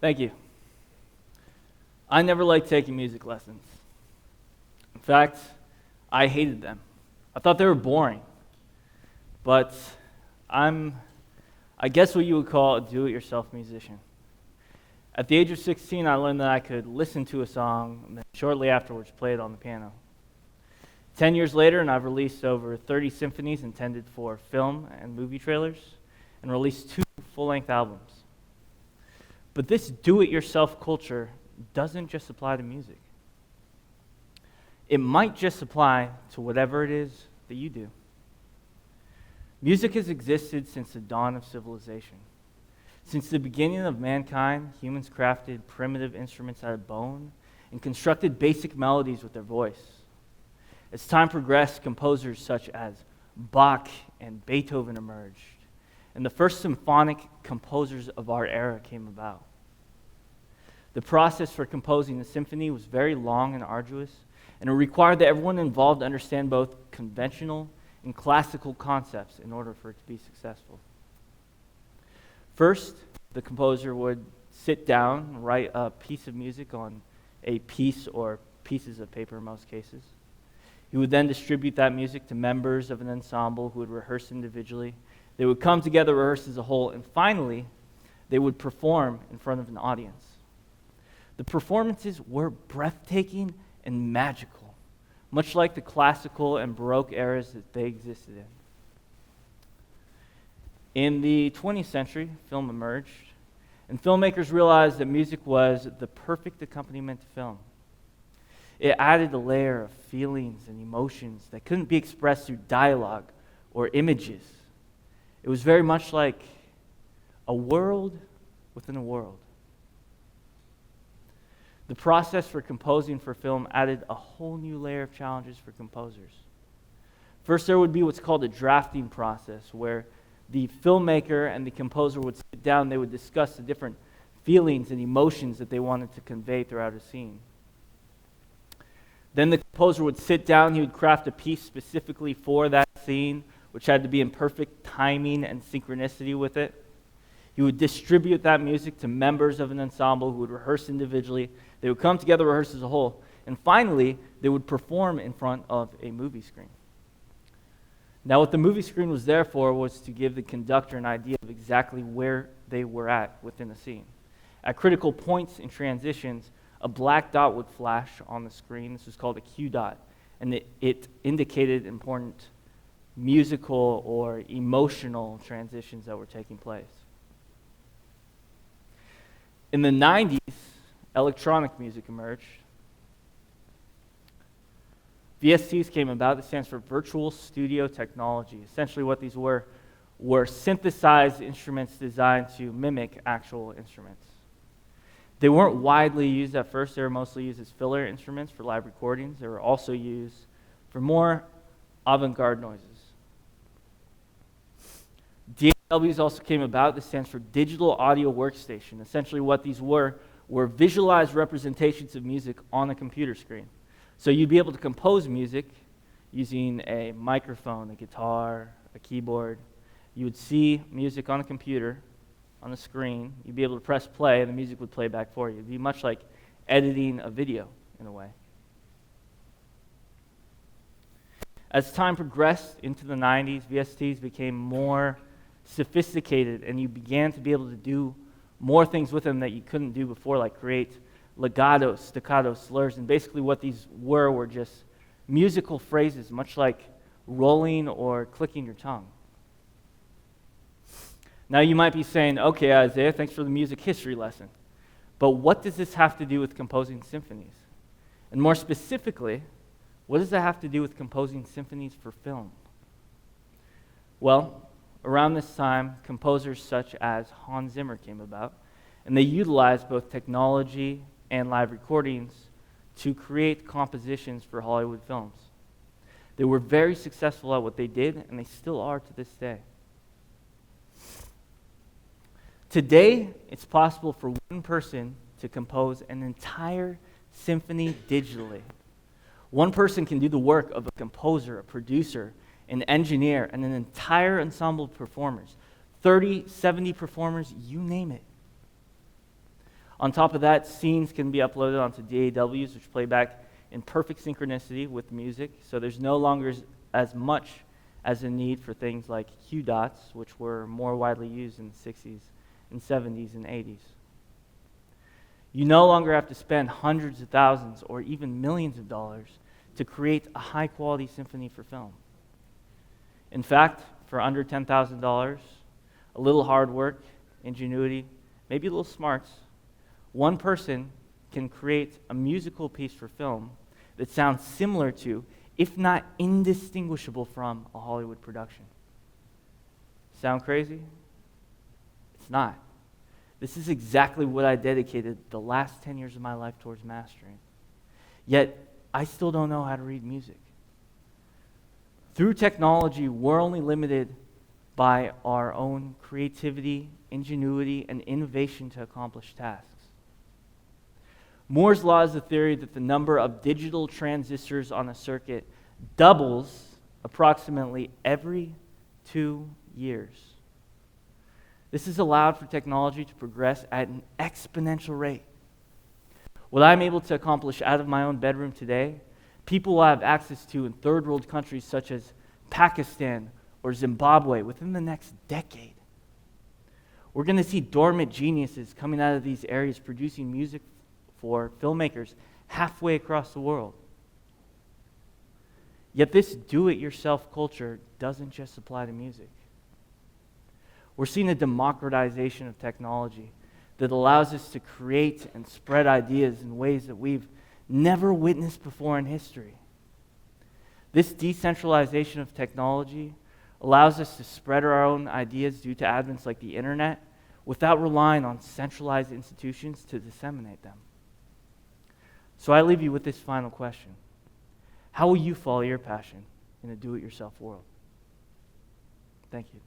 Thank you. I never liked taking music lessons. In fact, I hated them. I thought they were boring. But I guess what you would call a do-it-yourself musician. At the age of 16, I learned that I could listen to a song and then shortly afterwards play it on the piano. 10 years later, and I've released over 30 symphonies intended for film and movie trailers, and released 2 full-length albums. But this do-it-yourself culture doesn't just apply to music. It might just apply to whatever it is that you do. Music has existed since the dawn of civilization. Since the beginning of mankind, humans crafted primitive instruments out of bone and constructed basic melodies with their voice. As time progressed, composers such as Bach and Beethoven emerged, and the first symphonic composers of our era came about. The process for composing a symphony was very long and arduous, and it required that everyone involved understand both conventional and classical concepts in order for it to be successful. First, the composer would sit down and write a piece of music on a piece or pieces of paper in most cases. He would then distribute that music to members of an ensemble who would rehearse individually. They would come together, rehearse as a whole, and finally, they would perform in front of an audience. The performances were breathtaking and magical, much like the classical and Baroque eras that they existed in. In the 20th century, film emerged, and filmmakers realized that music was the perfect accompaniment to film. It added a layer of feelings and emotions that couldn't be expressed through dialogue or images. It was very much like a world within a world. The process for composing for film added a whole new layer of challenges for composers. First, there would be what's called a drafting process, where the filmmaker and the composer would sit down, they would discuss the different feelings and emotions that they wanted to convey throughout a scene. Then the composer would sit down, he would craft a piece specifically for that scene, which had to be in perfect timing and synchronicity with it. He would distribute that music to members of an ensemble who would rehearse individually. They would come together, rehearse as a whole, and finally, they would perform in front of a movie screen. Now, what the movie screen was there for was to give the conductor an idea of exactly where they were at within the scene. At critical points in transitions, a black dot would flash on the screen. This was called a Q dot, and it indicated important musical or emotional transitions that were taking place. In the 90s, electronic music emerged. VSTs came about. This stands for Virtual Studio Technology. Essentially what these were synthesized instruments designed to mimic actual instruments. They weren't widely used at first. They were mostly used as filler instruments for live recordings. They were also used for more avant-garde noises. DAWs also came about. This stands for Digital Audio Workstation. Essentially what these were visualized representations of music on a computer screen. So you'd be able to compose music using a microphone, a guitar, a keyboard. You would see music on a computer, on a screen. You'd be able to press play, and the music would play back for you. It'd be much like editing a video, in a way. As time progressed into the 90s, VSTs became more sophisticated, and you began to be able to do more things with them that you couldn't do before, like create legato, staccato, slurs, and basically what these were just musical phrases, much like rolling or clicking your tongue. Now you might be saying, okay, Isaiah, thanks for the music history lesson, but what does this have to do with composing symphonies? And more specifically, what does that have to do with composing symphonies for film? Well, around this time, composers such as Hans Zimmer came about, and they utilized both technology and live recordings to create compositions for Hollywood films. They were very successful at what they did, and they still are to this day. Today, it's possible for one person to compose an entire symphony digitally. One person can do the work of a composer, a producer, an engineer, and an entire ensemble of performers. 30, 70 performers, you name it. On top of that, scenes can be uploaded onto DAWs, which play back in perfect synchronicity with music, so there's no longer as much as a need for things like Q dots, which were more widely used in the 60s and 70s and 80s. You no longer have to spend hundreds of thousands or even millions of dollars to create a high-quality symphony for film. In fact, for under $10,000, a little hard work, ingenuity, maybe a little smarts, one person can create a musical piece for film that sounds similar to, if not indistinguishable from, a Hollywood production. Sound crazy? It's not. This is exactly what I dedicated the last 10 years of my life towards mastering. Yet, I still don't know how to read music. Through technology, we're only limited by our own creativity, ingenuity, and innovation to accomplish tasks. Moore's law is the theory that the number of digital transistors on a circuit doubles approximately every 2 years. This has allowed for technology to progress at an exponential rate. What I'm able to accomplish out of my own bedroom today, people will have access to in third world countries such as Pakistan or Zimbabwe within the next decade. We're going to see dormant geniuses coming out of these areas producing music for filmmakers halfway across the world. Yet this do-it-yourself culture doesn't just apply to music. We're seeing a democratization of technology that allows us to create and spread ideas in ways that we've never witnessed before in history. This decentralization of technology allows us to spread our own ideas due to advents like the internet without relying on centralized institutions to disseminate them. So I leave you with this final question. How will you follow your passion in a do-it-yourself world? Thank you.